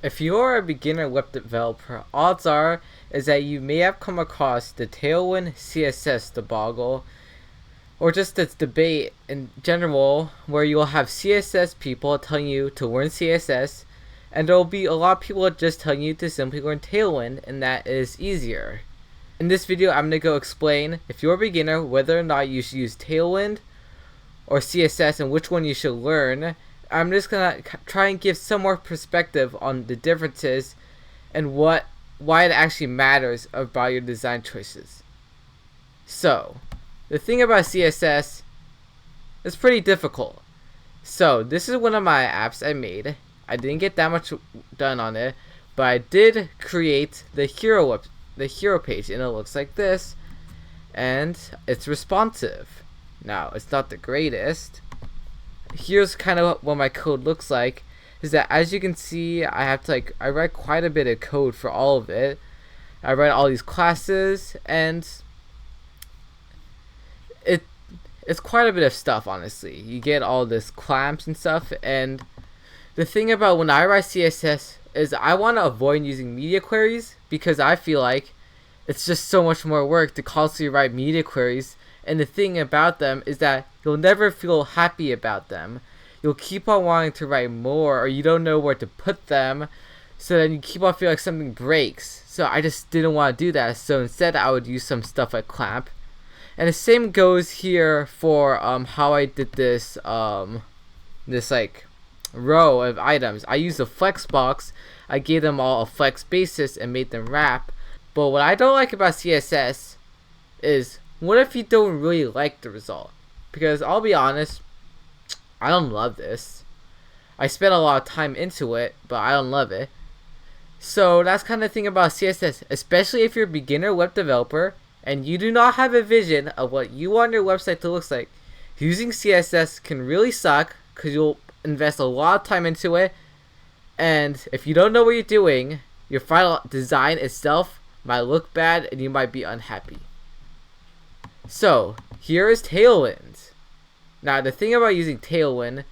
If you're a beginner web developer, odds are is that you may have come across the Tailwind CSS debacle, or just this debate in general where you'll have CSS people telling you to learn CSS, and there'll be a lot of people just telling you to simply learn Tailwind, and that is easier. In this video, I'm going to go explain, if you're a beginner, whether or not you should use Tailwind or CSS and which one you should learn. I'm just going to try and give some more perspective on the differences and why it actually matters about your design choices. So, the thing about CSS is pretty difficult. So, this is one of my apps I made. I didn't get that much done on it, but I did create the hero page, and it looks like this, and it's responsive. Now, it's not the greatest. Here's kind of what my code looks like, is that as you can see, I write quite a bit of code for all of it. I write all these classes, and it's quite a bit of stuff, honestly. You get all this clamps and stuff, and the thing about when I write CSS is I want to avoid using media queries, because I feel like it's just so much more work to constantly write media queries. And the thing about them is that you'll never feel happy about them. You'll keep on wanting to write more, or you don't know where to put them, so then you keep on feeling like something breaks. So I just didn't want to do that, so instead I would use some stuff like clamp. And the same goes here for how I did this like row of items. I used a flex box. I gave them all a flex basis and made them wrap. But what I don't like about CSS is, what if you don't really like the result? Because I'll be honest, I don't love this. I spent a lot of time into it, but I don't love it. So that's kind of the thing about CSS, especially if you're a beginner web developer and you do not have a vision of what you want your website to look like. Using CSS can really suck, because you'll invest a lot of time into it, and if you don't know what you're doing, your final design itself might look bad and you might be unhappy. So, here is Tailwind. Now, the thing about using Tailwind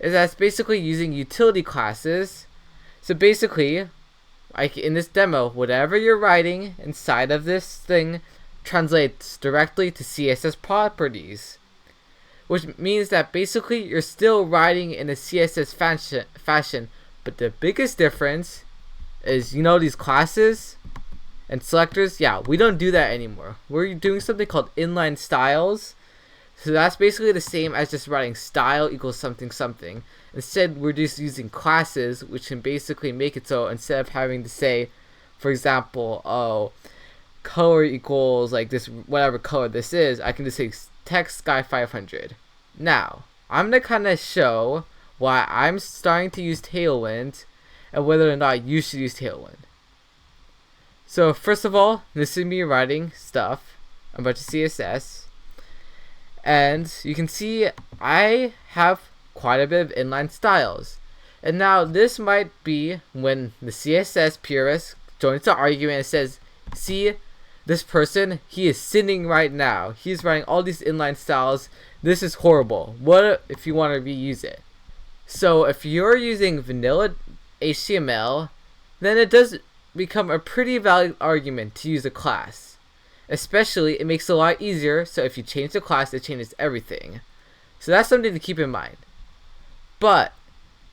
is that it's basically using utility classes. So basically, like in this demo, whatever you're writing inside of this thing translates directly to CSS properties, which means that basically you're still writing in a CSS fashion, but the biggest difference is, you know, these classes and selectors, yeah, we don't do that anymore. We're doing something called inline styles. So that's basically the same as just writing style equals something something. Instead, we're just using classes, which can basically make it so instead of having to say, for example, oh, color equals like this, whatever color this is, I can just say text sky 500. Now, I'm going to kind of show why I'm starting to use Tailwind and whether or not you should use Tailwind. So first of all, this is me writing stuff, a bunch of CSS, and you can see I have quite a bit of inline styles. And now this might be when the CSS purist joins the argument and says, see, this person, he is sinning right now. He's writing all these inline styles. This is horrible. What if you want to reuse it? So if you're using vanilla HTML, then it does become a pretty valid argument to use a class. Especially, it makes it a lot easier, so if you change the class, it changes everything. So that's something to keep in mind. But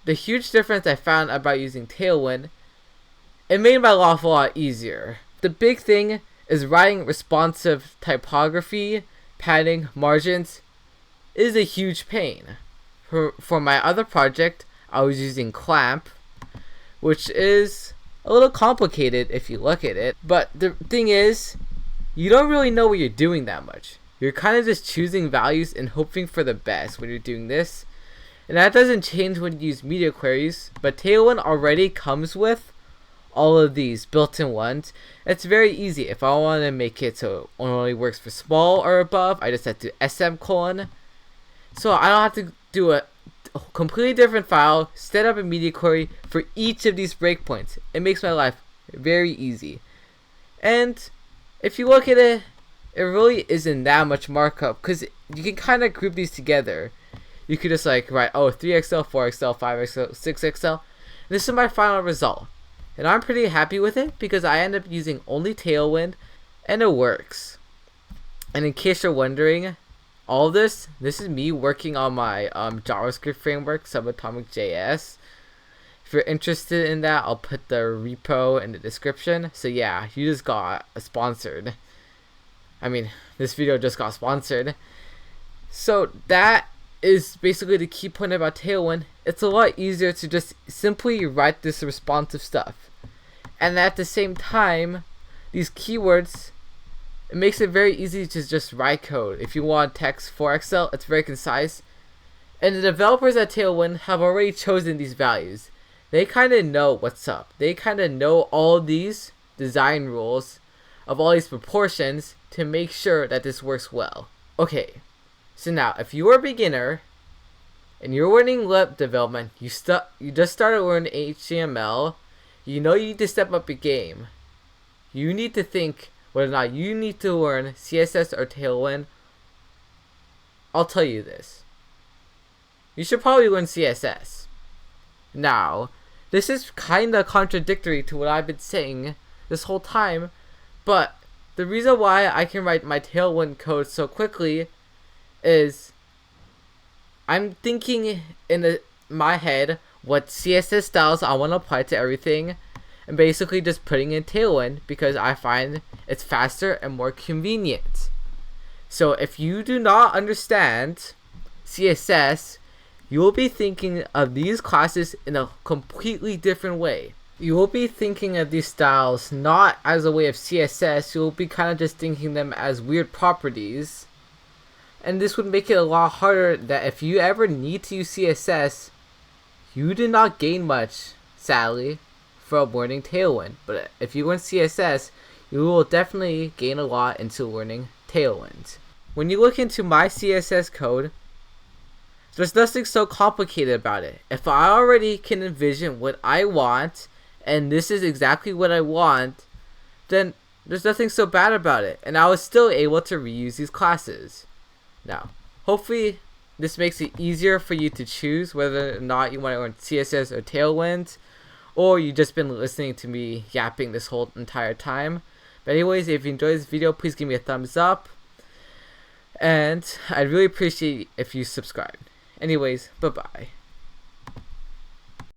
the huge difference I found about using Tailwind, it made my life a lot easier. The big thing is writing responsive typography, padding, margins is a huge pain. For my other project, I was using clamp, which is a little complicated if you look at it, but the thing is, you don't really know what you're doing that much. You're kind of just choosing values and hoping for the best when you're doing this, and that doesn't change when you use media queries, but Tailwind already comes with all of these built-in ones. It's very easy. If I want to make it so it only works for small or above, I just have to SM:, so I don't have to do a completely different file, set up a media query for each of these breakpoints. It makes my life very easy. And if you look at it, it really isn't that much markup, because you can kind of group these together. You could just like write, oh, 3XL, 4XL, 5XL, 6XL. This is my final result. And I'm pretty happy with it because I end up using only Tailwind and it works. And in case you're wondering, all this is me working on my JavaScript framework, Subatomic.js. If you're interested in that, I'll put the repo in the description. So yeah, you just got sponsored. I mean, this video just got sponsored. So that is basically the key point about Tailwind. It's a lot easier to just simply write this responsive stuff. And at the same time, these keywords, it makes it very easy to just write code. If you want text for Excel, it's very concise. And the developers at Tailwind have already chosen these values. They kind of know what's up. They kind of know all these design rules of all these proportions to make sure that this works well. Okay, so now if you're a beginner and you're learning web development, you just started learning HTML, you know you need to step up your game. You need to think whether or not you need to learn CSS or Tailwind. I'll tell you this. You should probably learn CSS. Now, this is kind of contradictory to what I've been saying this whole time, but the reason why I can write my Tailwind code so quickly is I'm thinking in my head what CSS styles I want to apply to everything, and basically just putting in Tailwind because I find it's faster and more convenient. So if you do not understand CSS, you will be thinking of these classes in a completely different way. You will be thinking of these styles not as a way of CSS, you will be kind of just thinking them as weird properties. And this would make it a lot harder that if you ever need to use CSS, you do not gain much, sadly, from learning Tailwind. But if you learn CSS, you will definitely gain a lot into learning Tailwind. When you look into my CSS code, there's nothing so complicated about it. If I already can envision what I want, and this is exactly what I want, then there's nothing so bad about it. And I was still able to reuse these classes. Now, hopefully this makes it easier for you to choose whether or not you want to learn CSS or Tailwind, or you've just been listening to me yapping this whole entire time. But anyways, if you enjoyed this video, please give me a thumbs up. And I'd really appreciate if you subscribe. Anyways, bye-bye.